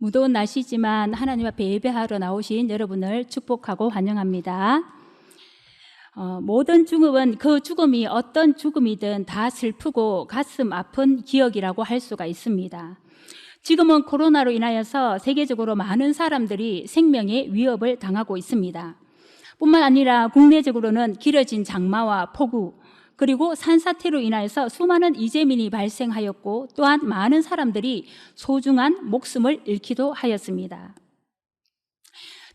무더운 날씨지만 하나님 앞에 예배하러 나오신 여러분을 축복하고 환영합니다. 모든 죽음은 그 죽음이 어떤 죽음이든 다 슬프고 가슴 아픈 기억이라고 할 수가 있습니다. 지금은 코로나로 인하여서 세계적으로 많은 사람들이 생명의 위협을 당하고 있습니다. 뿐만 아니라 국내적으로는 길어진 장마와 폭우, 그리고 산사태로 인하여서 수많은 이재민이 발생하였고 또한 많은 사람들이 소중한 목숨을 잃기도 하였습니다.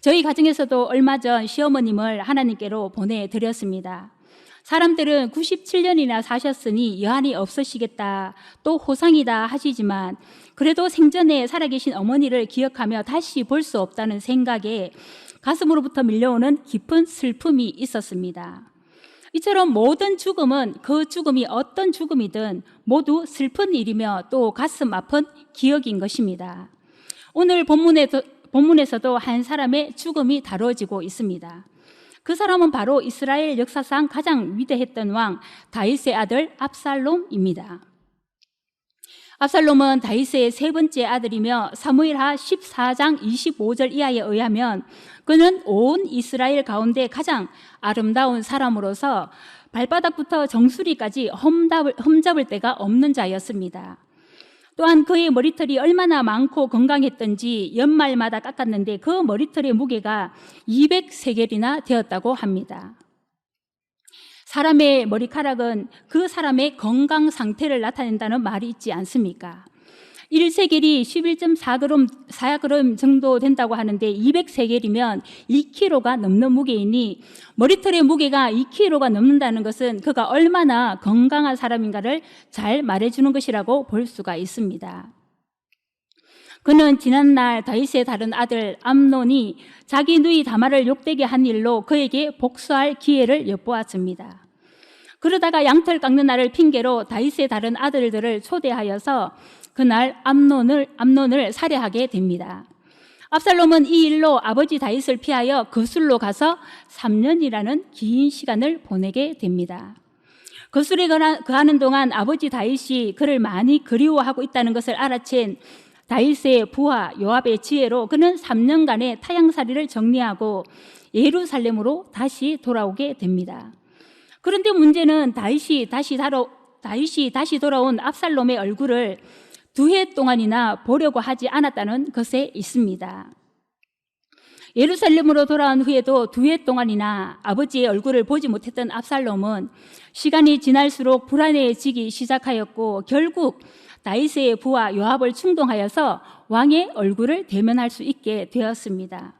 저희 가정에서도 얼마 전 시어머님을 하나님께로 보내드렸습니다. 사람들은 97년이나 사셨으니 여한이 없으시겠다, 또 호상이다 하시지만 그래도 생전에 살아계신 어머니를 기억하며 다시 볼 수 없다는 생각에 가슴으로부터 밀려오는 깊은 슬픔이 있었습니다. 이처럼 모든 죽음은 그 죽음이 어떤 죽음이든 모두 슬픈 일이며 또 가슴 아픈 기억인 것입니다. 오늘 본문에서도 한 사람의 죽음이 다뤄지고 있습니다. 그 사람은 바로 이스라엘 역사상 가장 위대했던 왕 다윗의 아들 압살롬입니다. 압살롬은 다윗의 세 번째 아들이며 사무엘하 14장 25절 이하에 의하면 그는 온 이스라엘 가운데 가장 아름다운 사람으로서 발바닥부터 정수리까지 흠잡을 데가 없는 자였습니다. 또한 그의 머리털이 얼마나 많고 건강했던지 연말마다 깎았는데 그 머리털의 무게가 200세겔이나 되었다고 합니다. 사람의 머리카락은 그 사람의 건강 상태를 나타낸다는 말이 있지 않습니까? 1세겔이 11.4g 정도 된다고 하는데 200세겔이면 2kg가 넘는 무게이니 머리털의 무게가 2kg가 넘는다는 것은 그가 얼마나 건강한 사람인가를 잘 말해주는 것이라고 볼 수가 있습니다. 그는 지난날 다윗의 다른 아들 암논이 자기 누이 다말을 욕되게 한 일로 그에게 복수할 기회를 엿보았습니다. 그러다가 양털 깎는 날을 핑계로 다윗의 다른 아들들을 초대하여서 그날 암논을 살해하게 됩니다. 압살롬은 이 일로 아버지 다윗을 피하여 거술로 가서 3년이라는 긴 시간을 보내게 됩니다. 거술에 거하는 동안 아버지 다윗이 그를 많이 그리워하고 있다는 것을 알아챈 다윗의 부하 요압의 지혜로 그는 3년간의 타향살이를 정리하고 예루살렘으로 다시 돌아오게 됩니다. 그런데 문제는 다윗이 다시 돌아온 압살롬의 얼굴을 2해 동안이나 보려고 하지 않았다는 것에 있습니다. 예루살렘으로 돌아온 후에도 2해 동안이나 아버지의 얼굴을 보지 못했던 압살롬은 시간이 지날수록 불안해지기 시작하였고 결국 다윗의 부하 요압을 충동하여서 왕의 얼굴을 대면할 수 있게 되었습니다.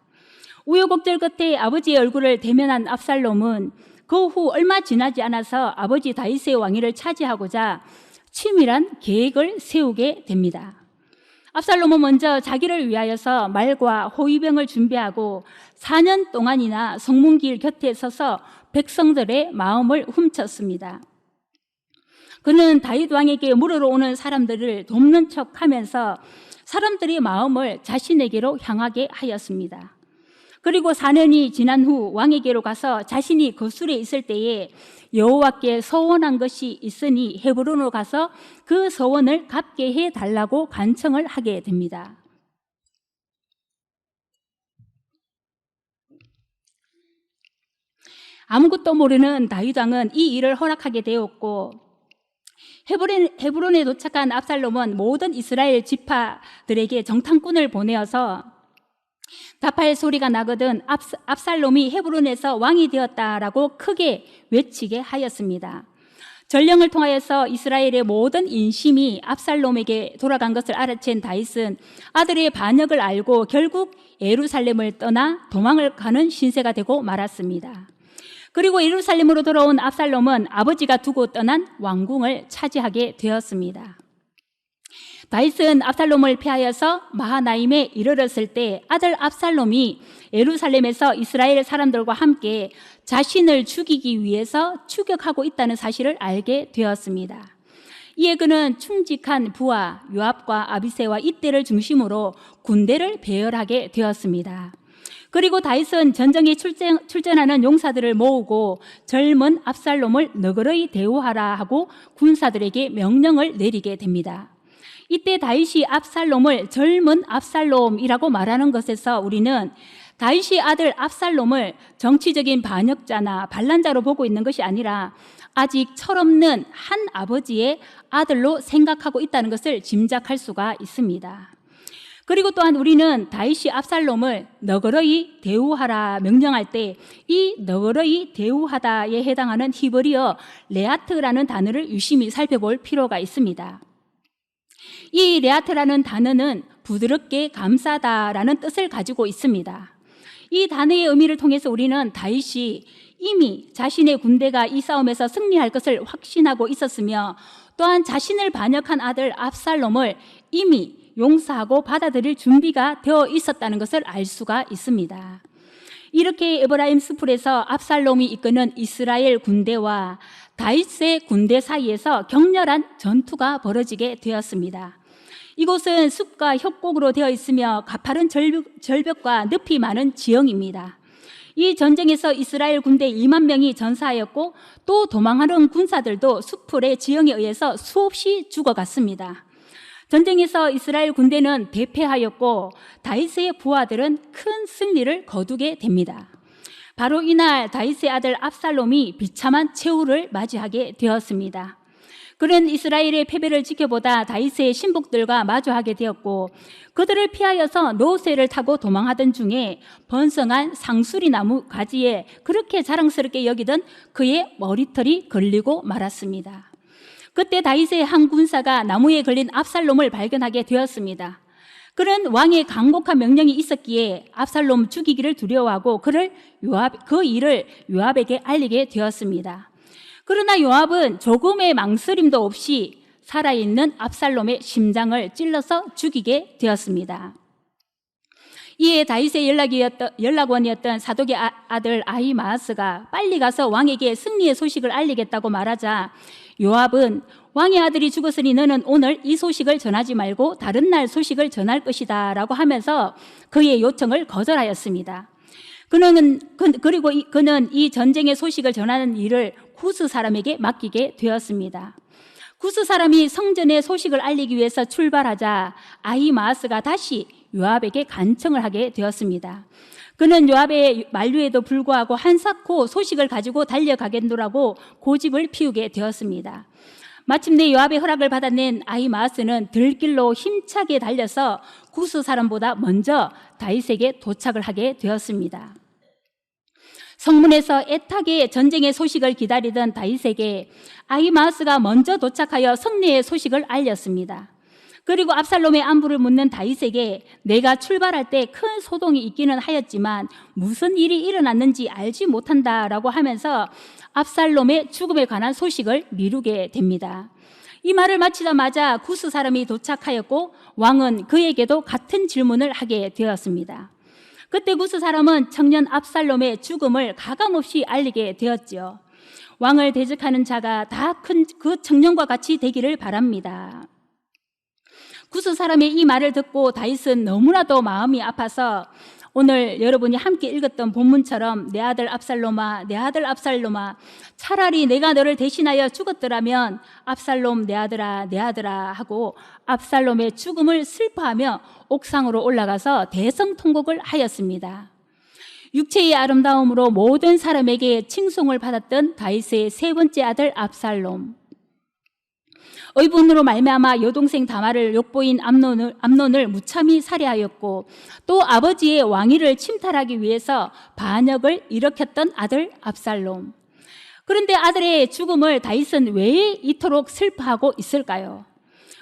우여곡절 끝에 아버지의 얼굴을 대면한 압살롬은 그 후 얼마 지나지 않아서 아버지 다윗의 왕위를 차지하고자 치밀한 계획을 세우게 됩니다. 압살롬은 먼저 자기를 위하여서 말과 호위병을 준비하고 4년 동안이나 성문길 곁에 서서 백성들의 마음을 훔쳤습니다. 그는 다윗 왕에게 물으러 오는 사람들을 돕는 척하면서 사람들의 마음을 자신에게로 향하게 하였습니다. 그리고 4년이 지난 후 왕에게로 가서 자신이 거술에 있을 때에 여호와께 서원한 것이 있으니 헤브론으로 가서 그 서원을 갚게 해달라고 간청을 하게 됩니다. 아무것도 모르는 다윗 왕은 이 일을 허락하게 되었고 헤브론에 도착한 압살롬은 모든 이스라엘 지파들에게 정탐꾼을 보내어서 답할 소리가 나거든 압살롬이 헤브론에서 왕이 되었다라고 크게 외치게 하였습니다. 전령을 통하여서 이스라엘의 모든 인심이 압살롬에게 돌아간 것을 알아챈 다윗은 아들의 반역을 알고 결국 예루살렘을 떠나 도망을 가는 신세가 되고 말았습니다. 그리고 예루살렘으로 돌아온 압살롬은 아버지가 두고 떠난 왕궁을 차지하게 되었습니다. 다윗은 압살롬을 피하여서 마하나임에 이르렀을 때 아들 압살롬이 예루살렘에서 이스라엘 사람들과 함께 자신을 죽이기 위해서 추격하고 있다는 사실을 알게 되었습니다. 이에 그는 충직한 부하 요압과 아비새와 이때를 중심으로 군대를 배열하게 되었습니다. 그리고 다윗은 전쟁에 출전하는 용사들을 모으고 젊은 압살롬을 너그러이 대우하라 하고 군사들에게 명령을 내리게 됩니다. 이때 다윗이 압살롬을 젊은 압살롬이라고 말하는 것에서 우리는 다윗의 아들 압살롬을 정치적인 반역자나 반란자로 보고 있는 것이 아니라 아직 철없는 한 아버지의 아들로 생각하고 있다는 것을 짐작할 수가 있습니다. 그리고 또한 우리는 다윗이 압살롬을 너그러이 대우하라 명령할 때 이 너그러이 대우하다에 해당하는 히브리어 레아트라는 단어를 유심히 살펴볼 필요가 있습니다. 이 레아트라는 단어는 부드럽게 감싸다라는 뜻을 가지고 있습니다. 이 단어의 의미를 통해서 우리는 다윗이 이미 자신의 군대가 이 싸움에서 승리할 것을 확신하고 있었으며 또한 자신을 반역한 아들 압살롬을 이미 용서하고 받아들일 준비가 되어 있었다는 것을 알 수가 있습니다. 이렇게 에브라임 스풀에서 압살롬이 이끄는 이스라엘 군대와 다윗의 군대 사이에서 격렬한 전투가 벌어지게 되었습니다. 이곳은 숲과 협곡으로 되어 있으며 가파른 절벽과 늪이 많은 지형입니다. 이 전쟁에서 이스라엘 군대 2만 명이 전사하였고 또 도망하는 군사들도 숲풀의 지형에 의해서 수없이 죽어갔습니다. 전쟁에서 이스라엘 군대는 대패하였고 다윗의 부하들은 큰 승리를 거두게 됩니다. 바로 이날 다윗의 아들 압살롬이 비참한 최후를 맞이하게 되었습니다. 그는 이스라엘의 패배를 지켜보다 다윗의 신복들과 마주하게 되었고 그들을 피하여서 노새를 타고 도망하던 중에 번성한 상수리 나무 가지에 그렇게 자랑스럽게 여기던 그의 머리털이 걸리고 말았습니다. 그때 다윗의 한 군사가 나무에 걸린 압살롬을 발견하게 되었습니다. 그는 왕의 강곡한 명령이 있었기에 압살롬 죽이기를 두려워하고 그 일을 요압에게 알리게 되었습니다. 그러나 요압은 조금의 망설임도 없이 살아있는 압살롬의 심장을 찔러서 죽이게 되었습니다. 이에 다윗의 연락원이었던 사독의 아들 아히마아스가 빨리 가서 왕에게 승리의 소식을 알리겠다고 말하자 요압은 왕의 아들이 죽었으니 너는 오늘 이 소식을 전하지 말고 다른 날 소식을 전할 것이다 라고 하면서 그의 요청을 거절하였습니다. 그는 이 전쟁의 소식을 전하는 일을 구스 사람에게 맡기게 되었습니다. 구스 사람이 성전의 소식을 알리기 위해서 출발하자 아히마아스가 다시 요압에게 간청을 하게 되었습니다. 그는 요압의 만류에도 불구하고 한사코 소식을 가지고 달려가겠노라고 고집을 피우게 되었습니다. 마침내 요압의 허락을 받아낸 아히마아스는 들길로 힘차게 달려서 구스 사람보다 먼저 다윗에게 도착을 하게 되었습니다. 성문에서 애타게 전쟁의 소식을 기다리던 다윗에게 아히마아스가 먼저 도착하여 승리의 소식을 알렸습니다. 그리고 압살롬의 안부를 묻는 다윗에게 내가 출발할 때 큰 소동이 있기는 하였지만 무슨 일이 일어났는지 알지 못한다라고 하면서 압살롬의 죽음에 관한 소식을 미루게 됩니다. 이 말을 마치자마자 구스 사람이 도착하였고 왕은 그에게도 같은 질문을 하게 되었습니다. 그때 구스 사람은 청년 압살롬의 죽음을 가감없이 알리게 되었지요. 왕을 대적하는 자가 다 그 청년과 같이 되기를 바랍니다. 구스 사람의 이 말을 듣고 다윗은 너무나도 마음이 아파서 오늘 여러분이 함께 읽었던 본문처럼 내 아들 압살롬아, 내 아들 압살롬아, 차라리 내가 너를 대신하여 죽었더라면 압살롬 내 아들아 하고 압살롬의 죽음을 슬퍼하며 옥상으로 올라가서 대성통곡을 하였습니다. 육체의 아름다움으로 모든 사람에게 칭송을 받았던 다윗의 세 번째 아들 압살롬. 의분으로 말미암아 여동생 다말을 욕보인 암논을 무참히 살해하였고 또 아버지의 왕위를 침탈하기 위해서 반역을 일으켰던 아들 압살롬. 그런데 아들의 죽음을 다윗은 왜 이토록 슬퍼하고 있을까요?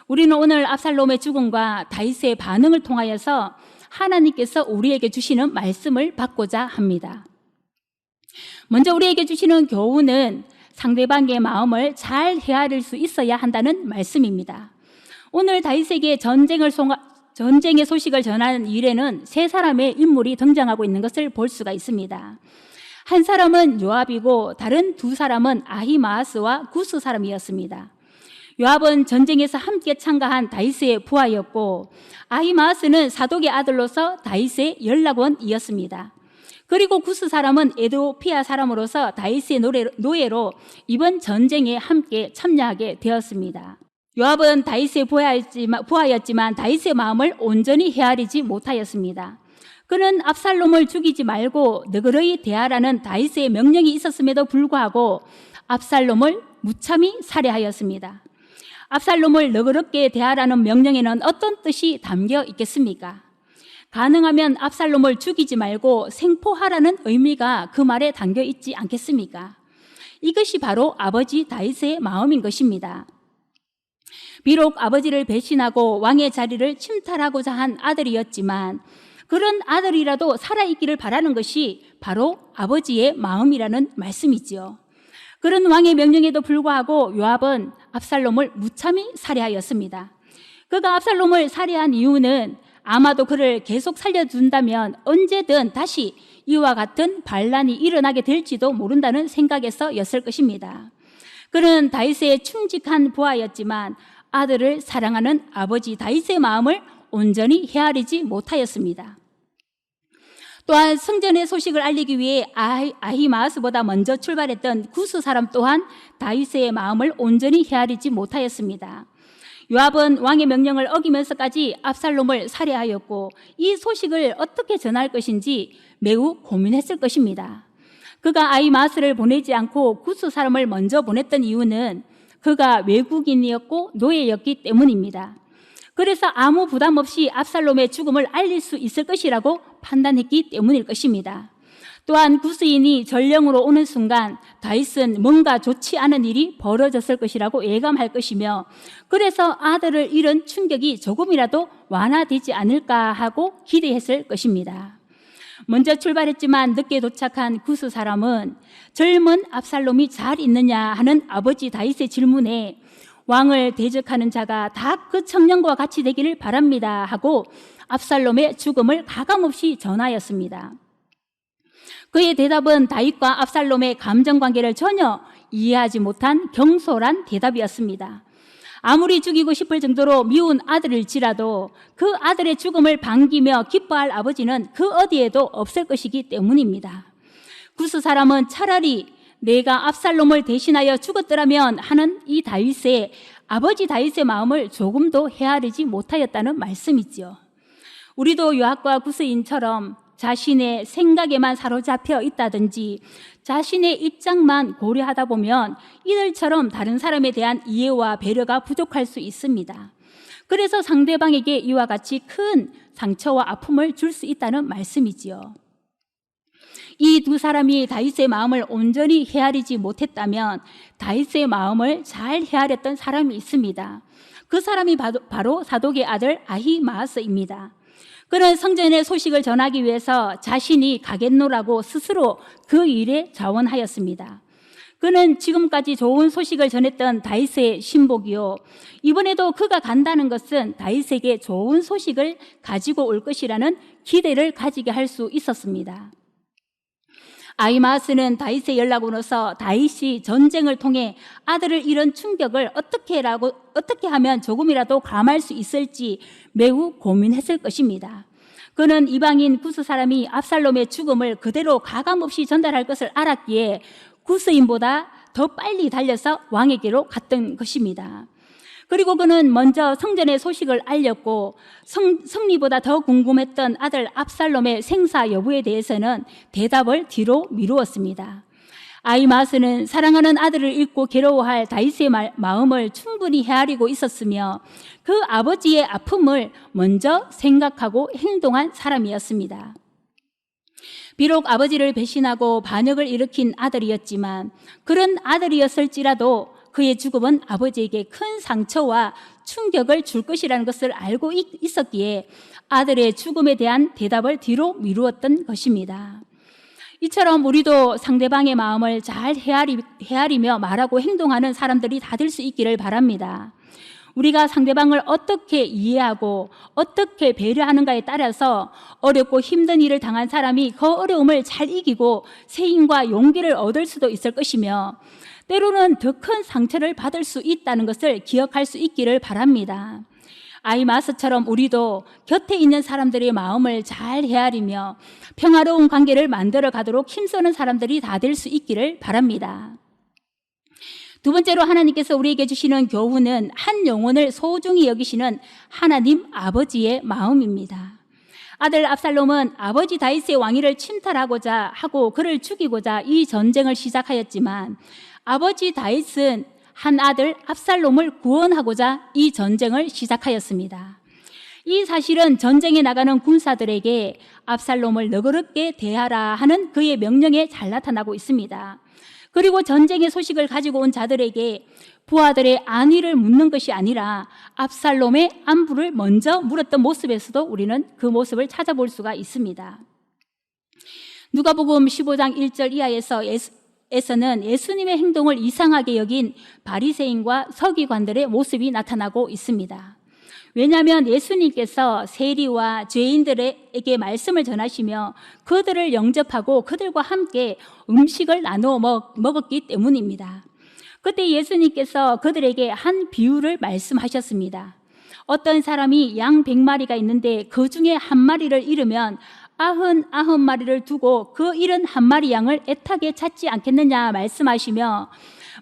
우리는 오늘 압살롬의 죽음과 다윗의 반응을 통하여서 하나님께서 우리에게 주시는 말씀을 받고자 합니다. 먼저 우리에게 주시는 교훈은 상대방의 마음을 잘 헤아릴 수 있어야 한다는 말씀입니다. 오늘 다윗에게 전쟁의 소식을 전하는 일에는 세 사람의 인물이 등장하고 있는 것을 볼 수가 있습니다. 한 사람은 요압이고 다른 두 사람은 아히마아스와 구스 사람이었습니다. 요압은 전쟁에서 함께 참가한 다윗의 부하였고 아히마아스는 사독의 아들로서 다윗의 연락원이었습니다. 그리고 구스 사람은 에도피아 사람으로서 다윗의 노예로 이번 전쟁에 함께 참여하게 되었습니다. 요압은 다윗의 부하였지만 다윗의 마음을 온전히 헤아리지 못하였습니다. 그는 압살롬을 죽이지 말고 너그러이 대하라는 다윗의 명령이 있었음에도 불구하고 압살롬을 무참히 살해하였습니다. 압살롬을 너그럽게 대하라는 명령에는 어떤 뜻이 담겨 있겠습니까? 가능하면 압살롬을 죽이지 말고 생포하라는 의미가 그 말에 담겨 있지 않겠습니까? 이것이 바로 아버지 다윗의 마음인 것입니다. 비록 아버지를 배신하고 왕의 자리를 침탈하고자 한 아들이었지만 그런 아들이라도 살아있기를 바라는 것이 바로 아버지의 마음이라는 말씀이지요. 그런 왕의 명령에도 불구하고 요압은 압살롬을 무참히 살해하였습니다. 그가 압살롬을 살해한 이유는 아마도 그를 계속 살려둔다면 언제든 다시 이와 같은 반란이 일어나게 될지도 모른다는 생각에서였을 것입니다. 그는 다윗의 충직한 부하였지만 아들을 사랑하는 아버지 다윗의 마음을 온전히 헤아리지 못하였습니다. 또한 성전의 소식을 알리기 위해 아히마아스보다 먼저 출발했던 구스 사람 또한 다윗의 마음을 온전히 헤아리지 못하였습니다. 요압은 왕의 명령을 어기면서까지 압살롬을 살해하였고 이 소식을 어떻게 전할 것인지 매우 고민했을 것입니다. 그가 아히마아스를 보내지 않고 구스 사람을 먼저 보냈던 이유는 그가 외국인이었고 노예였기 때문입니다. 그래서 아무 부담 없이 압살롬의 죽음을 알릴 수 있을 것이라고 판단했기 때문일 것입니다. 또한 구스인이 전령으로 오는 순간 다윗은 뭔가 좋지 않은 일이 벌어졌을 것이라고 예감할 것이며 그래서 아들을 잃은 충격이 조금이라도 완화되지 않을까 하고 기대했을 것입니다. 먼저 출발했지만 늦게 도착한 구스 사람은 젊은 압살롬이 잘 있느냐 하는 아버지 다윗의 질문에 왕을 대적하는 자가 다 그 청년과 같이 되기를 바랍니다 하고 압살롬의 죽음을 가감없이 전하였습니다. 그의 대답은 다윗과 압살롬의 감정관계를 전혀 이해하지 못한 경솔한 대답이었습니다. 아무리 죽이고 싶을 정도로 미운 아들일지라도 그 아들의 죽음을 반기며 기뻐할 아버지는 그 어디에도 없을 것이기 때문입니다. 구스 사람은 차라리 내가 압살롬을 대신하여 죽었더라면 하는 이 다윗의 아버지 다윗의 마음을 조금도 헤아리지 못하였다는 말씀이지요. 우리도 요압과 구스인처럼 자신의 생각에만 사로잡혀 있다든지 자신의 입장만 고려하다 보면 이들처럼 다른 사람에 대한 이해와 배려가 부족할 수 있습니다. 그래서 상대방에게 이와 같이 큰 상처와 아픔을 줄 수 있다는 말씀이지요. 이 두 사람이 다윗의 마음을 온전히 헤아리지 못했다면 다윗의 마음을 잘 헤아렸던 사람이 있습니다. 그 사람이 바로 사독의 아들 아히마아스입니다. 그는 성전의 소식을 전하기 위해서 자신이 가겠노라고 스스로 그 일에 자원하였습니다. 그는 지금까지 좋은 소식을 전했던 다윗의 신복이요, 이번에도 그가 간다는 것은 다윗에게 좋은 소식을 가지고 올 것이라는 기대를 가지게 할 수 있었습니다. 아히마아스는 다윗의 연락으로서 다윗이 전쟁을 통해 아들을 잃은 충격을 어떻게 하면 조금이라도 감할 수 있을지 매우 고민했을 것입니다. 그는 이방인 구스 사람이 압살롬의 죽음을 그대로 가감없이 전달할 것을 알았기에 구스인보다 더 빨리 달려서 왕에게로 갔던 것입니다. 그리고 그는 먼저 성전의 소식을 알렸고 승리보다 더 궁금했던 아들 압살롬의 생사 여부에 대해서는 대답을 뒤로 미루었습니다. 아히마아스는 사랑하는 아들을 잃고 괴로워할 다윗의 마음을 충분히 헤아리고 있었으며 그 아버지의 아픔을 먼저 생각하고 행동한 사람이었습니다. 비록 아버지를 배신하고 반역을 일으킨 아들이었지만 그런 아들이었을지라도 그의 죽음은 아버지에게 큰 상처와 충격을 줄 것이라는 것을 알고 있었기에 아들의 죽음에 대한 대답을 뒤로 미루었던 것입니다. 이처럼 우리도 상대방의 마음을 잘 헤아리며 말하고 행동하는 사람들이 다 될 수 있기를 바랍니다. 우리가 상대방을 어떻게 이해하고 어떻게 배려하는가에 따라서 어렵고 힘든 일을 당한 사람이 그 어려움을 잘 이기고 새 힘과 용기를 얻을 수도 있을 것이며 때로는 더 큰 상처를 받을 수 있다는 것을 기억할 수 있기를 바랍니다. 아히마아스처럼 우리도 곁에 있는 사람들의 마음을 잘 헤아리며 평화로운 관계를 만들어 가도록 힘쓰는 사람들이 다 될 수 있기를 바랍니다. 두 번째로 하나님께서 우리에게 주시는 교훈은 한 영혼을 소중히 여기시는 하나님 아버지의 마음입니다. 아들 압살롬은 아버지 다윗의 왕위를 침탈하고자 하고 그를 죽이고자 이 전쟁을 시작하였지만 아버지 다윗은 한 아들 압살롬을 구원하고자 이 전쟁을 시작하였습니다. 이 사실은 전쟁에 나가는 군사들에게 압살롬을 너그럽게 대하라 하는 그의 명령에 잘 나타나고 있습니다. 그리고 전쟁의 소식을 가지고 온 자들에게 부하들의 안위를 묻는 것이 아니라 압살롬의 안부를 먼저 물었던 모습에서도 우리는 그 모습을 찾아볼 수가 있습니다. 누가복음 15장 1절 이하에서는 예수님의 행동을 이상하게 여긴 바리새인과 서기관들의 모습이 나타나고 있습니다. 왜냐하면 예수님께서 세리와 죄인들에게 말씀을 전하시며 그들을 영접하고 그들과 함께 음식을 나누어 먹었기 때문입니다. 그때 예수님께서 그들에게 한 비유를 말씀하셨습니다. 어떤 사람이 양 100마리가 있는데 그 중에 한 마리를 잃으면 99마리를 두고 그 잃은 한 마리 양을 애타게 찾지 않겠느냐 말씀하시며,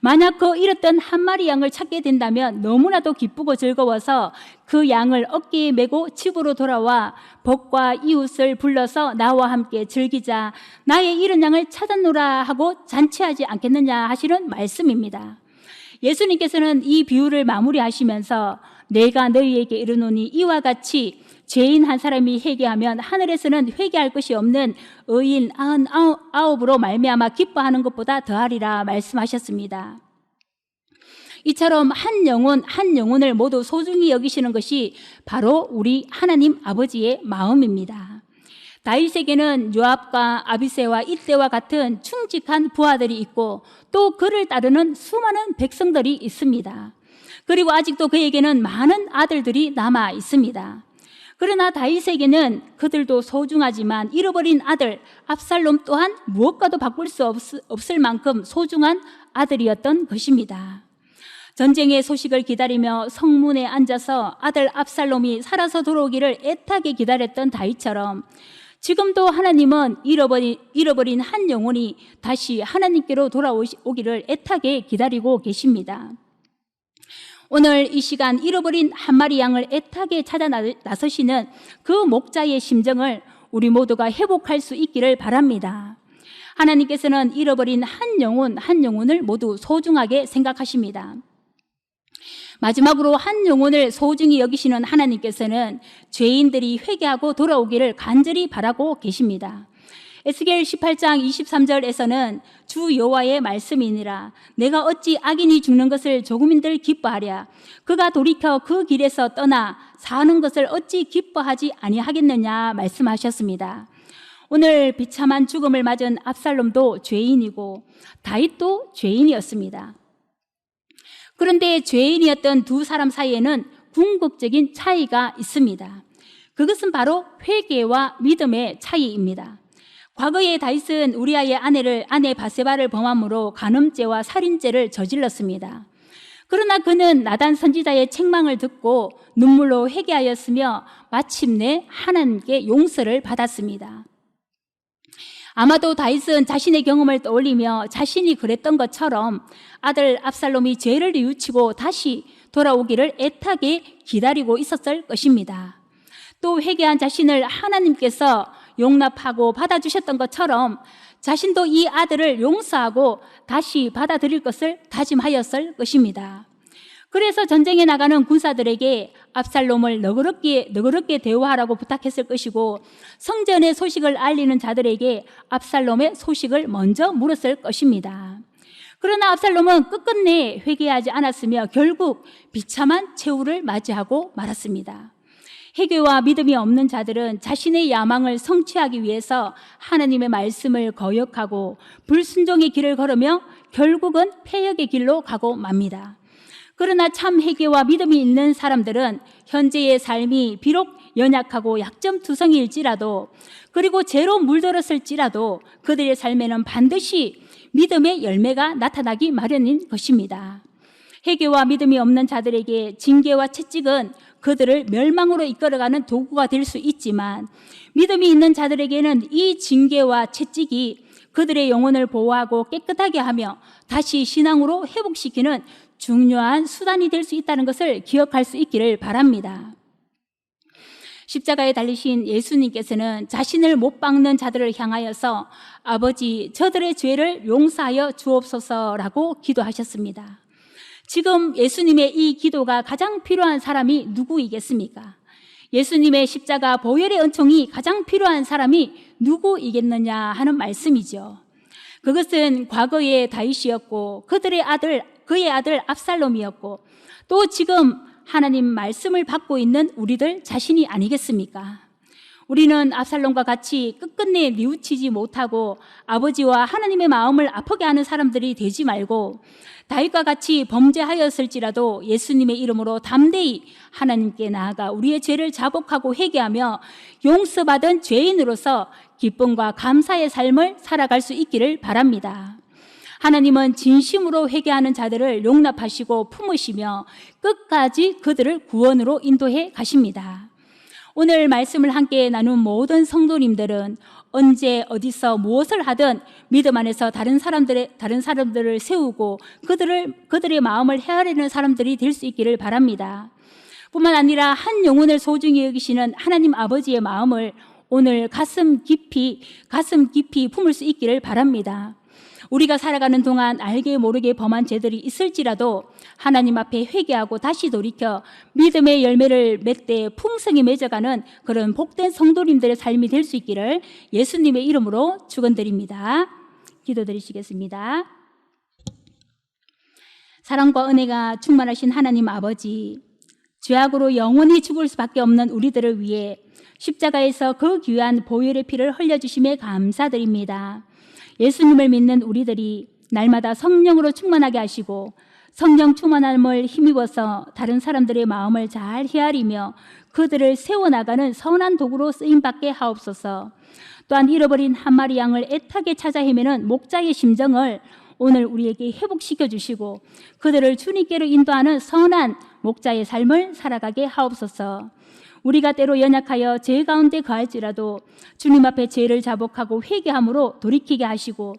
만약 그 잃었던 한 마리 양을 찾게 된다면 너무나도 기쁘고 즐거워서 그 양을 어깨에 메고 집으로 돌아와 벗과 이웃을 불러서 나와 함께 즐기자, 나의 잃은 양을 찾았노라 하고 잔치하지 않겠느냐 하시는 말씀입니다. 예수님께서는 이 비유를 마무리하시면서 내가 너희에게 이르노니 이와 같이 죄인 한 사람이 회개하면 하늘에서는 회개할 것이 없는 의인 99으로 말미암아 기뻐하는 것보다 더하리라 말씀하셨습니다. 이처럼 한 영혼을 모두 소중히 여기시는 것이 바로 우리 하나님 아버지의 마음입니다. 다윗에게는 요압과 아비새와 이때와 같은 충직한 부하들이 있고 또 그를 따르는 수많은 백성들이 있습니다. 그리고 아직도 그에게는 많은 아들들이 남아 있습니다. 그러나 다윗에게는 그들도 소중하지만 잃어버린 아들 압살롬 또한 무엇과도 바꿀 수 없을 만큼 소중한 아들이었던 것입니다. 전쟁의 소식을 기다리며 성문에 앉아서 아들 압살롬이 살아서 돌아오기를 애타게 기다렸던 다윗처럼 지금도 하나님은 잃어버린 한 영혼이 다시 하나님께로 돌아오기를 애타게 기다리고 계십니다. 오늘 이 시간 잃어버린 한 마리 양을 애타게 찾아 나서시는 그 목자의 심정을 우리 모두가 회복할 수 있기를 바랍니다. 하나님께서는 잃어버린 한 영혼을 모두 소중하게 생각하십니다. 마지막으로 한 영혼을 소중히 여기시는 하나님께서는 죄인들이 회개하고 돌아오기를 간절히 바라고 계십니다. 에스겔 18장 23절에서는 주 여호와의 말씀이니라 내가 어찌 악인이 죽는 것을 조금인들 기뻐하랴 그가 돌이켜 그 길에서 떠나 사는 것을 어찌 기뻐하지 아니하겠느냐 말씀하셨습니다. 오늘 비참한 죽음을 맞은 압살롬도 죄인이고 다윗도 죄인이었습니다. 그런데 죄인이었던 두 사람 사이에는 궁극적인 차이가 있습니다. 그것은 바로 회개와 믿음의 차이입니다. 과거에 다윗은 우리아의 아내 바세바를 범함으로 간음죄와 살인죄를 저질렀습니다. 그러나 그는 나단 선지자의 책망을 듣고 눈물로 회개하였으며 마침내 하나님께 용서를 받았습니다. 아마도 다윗은 자신의 경험을 떠올리며 자신이 그랬던 것처럼 아들 압살롬이 죄를 뉘우치고 다시 돌아오기를 애타게 기다리고 있었을 것입니다. 또 회개한 자신을 하나님께서 용납하고 받아주셨던 것처럼 자신도 이 아들을 용서하고 다시 받아들일 것을 다짐하였을 것입니다. 그래서 전쟁에 나가는 군사들에게 압살롬을 너그럽게 대우하라고 부탁했을 것이고 성전의 소식을 알리는 자들에게 압살롬의 소식을 먼저 물었을 것입니다. 그러나 압살롬은 끝끝내 회개하지 않았으며 결국 비참한 최후를 맞이하고 말았습니다. 회개와 믿음이 없는 자들은 자신의 야망을 성취하기 위해서 하나님의 말씀을 거역하고 불순종의 길을 걸으며 결국은 패역의 길로 가고 맙니다. 그러나 참 회개와 믿음이 있는 사람들은 현재의 삶이 비록 연약하고 약점투성이일지라도 그리고 죄로 물들었을지라도 그들의 삶에는 반드시 믿음의 열매가 나타나기 마련인 것입니다. 회개와 믿음이 없는 자들에게 징계와 채찍은 그들을 멸망으로 이끌어가는 도구가 될 수 있지만 믿음이 있는 자들에게는 이 징계와 채찍이 그들의 영혼을 보호하고 깨끗하게 하며 다시 신앙으로 회복시키는 중요한 수단이 될 수 있다는 것을 기억할 수 있기를 바랍니다. 십자가에 달리신 예수님께서는 자신을 못 박는 자들을 향하여서 아버지, 저들의 죄를 용서하여 주옵소서라고 기도하셨습니다. 지금 예수님의 이 기도가 가장 필요한 사람이 누구이겠습니까? 예수님의 십자가 보혈의 은총이 가장 필요한 사람이 누구이겠느냐 하는 말씀이죠. 그것은 과거의 다윗이었고 그의 아들 압살롬이었고 또 지금 하나님 말씀을 받고 있는 우리들 자신이 아니겠습니까? 우리는 압살롬과 같이 끝끝내 뉘우치지 못하고 아버지와 하나님의 마음을 아프게 하는 사람들이 되지 말고 다윗과 같이 범죄하였을지라도 예수님의 이름으로 담대히 하나님께 나아가 우리의 죄를 자복하고 회개하며 용서받은 죄인으로서 기쁨과 감사의 삶을 살아갈 수 있기를 바랍니다. 하나님은 진심으로 회개하는 자들을 용납하시고 품으시며 끝까지 그들을 구원으로 인도해 가십니다. 오늘 말씀을 함께 나눈 모든 성도님들은 언제 어디서 무엇을 하든 믿음 안에서 다른 사람들을 세우고 그들의 마음을 헤아리는 사람들이 될 수 있기를 바랍니다. 뿐만 아니라 한 영혼을 소중히 여기시는 하나님 아버지의 마음을 오늘 가슴 깊이 품을 수 있기를 바랍니다. 우리가 살아가는 동안 알게 모르게 범한 죄들이 있을지라도 하나님 앞에 회개하고 다시 돌이켜 믿음의 열매를 맺되 풍성히 맺어가는 그런 복된 성도님들의 삶이 될 수 있기를 예수님의 이름으로 축원드립니다. 기도드리시겠습니다. 사랑과 은혜가 충만하신 하나님 아버지, 죄악으로 영원히 죽을 수밖에 없는 우리들을 위해 십자가에서 그 귀한 보혈의 피를 흘려주심에 감사드립니다. 예수님을 믿는 우리들이 날마다 성령으로 충만하게 하시고 성령 충만함을 힘입어서 다른 사람들의 마음을 잘 헤아리며 그들을 세워나가는 선한 도구로 쓰임받게 하옵소서. 또한 잃어버린 한 마리 양을 애타게 찾아 헤매는 목자의 심정을 오늘 우리에게 회복시켜 주시고 그들을 주님께로 인도하는 선한 목자의 삶을 살아가게 하옵소서. 우리가 때로 연약하여 죄 가운데 거할지라도 주님 앞에 죄를 자복하고 회개함으로 돌이키게 하시고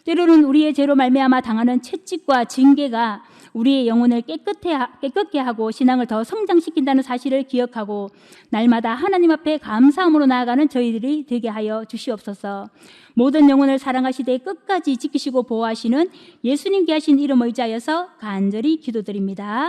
때로는 우리의 죄로 말미암아 당하는 채찍과 징계가 우리의 영혼을 깨끗게 하고 신앙을 더 성장시킨다는 사실을 기억하고 날마다 하나님 앞에 감사함으로 나아가는 저희들이 되게 하여 주시옵소서. 모든 영혼을 사랑하시되 끝까지 지키시고 보호하시는 예수님 귀하신 이름 의지하여서 간절히 기도드립니다.